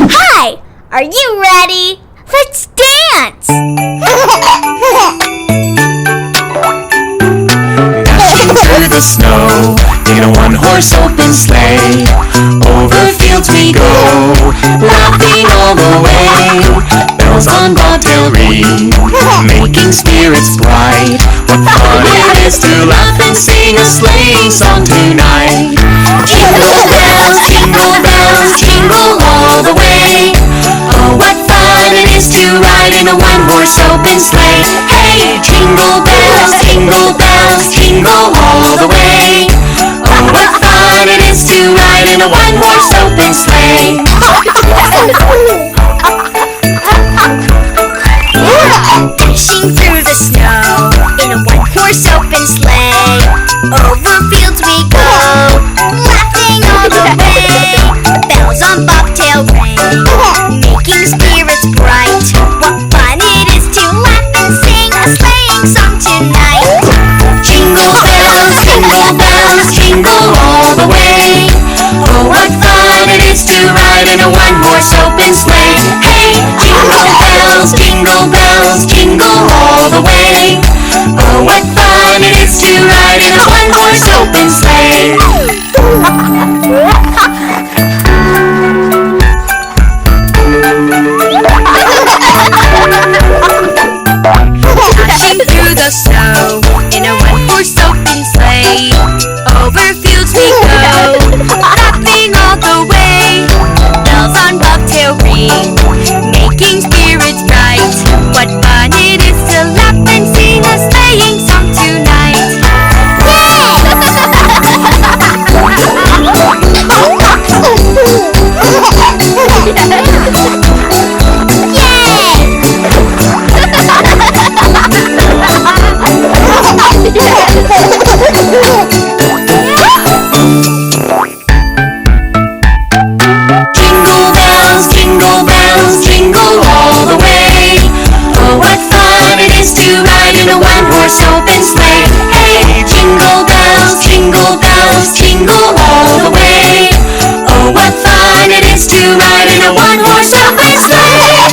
Hi! Are you ready? Let's dance! Dashing through the snow in a one-horse open sleigh. Over fields we go, laughing all the way. Bells on bobtail ring, making spirits bright. What fun it is to laugh and sing a sleighing song tonight. Jingle bells, jingle all the way. Oh, what fun it is to ride in a one-horse open sleigh. Hey, jingle bells, jingle all the way. Oh, what fun it is to ride in a one-horse open sleigh. Dashing through the snow in a one-horse open sleigh. Over fields we go, laughing all the way. Bells on bobtail ring, making spirits bright. What fun it is to laugh and sing a sleighing song tonight. Jingle bells, jingle all the way. Oh, what fun it is to ride in a one-horse open sleigh. Hey, jingle bells, jingle all the way. Oh, what fun it is to ride in a one-horse open sleigh. Dashing through the snow in a one-horse open sleigh. Over fields we go, laughing all the way. Bells on bobtail ring, making spirits bright. What fun it is to laugh and sing a sleighing song tonight. Jingle bells, jingle all the way. Oh, what fun it is to ride in a one-horse open sleigh. Hey, jingle bells, jingle all the way. Oh, what fun it is to ride in a one-horse open sleigh.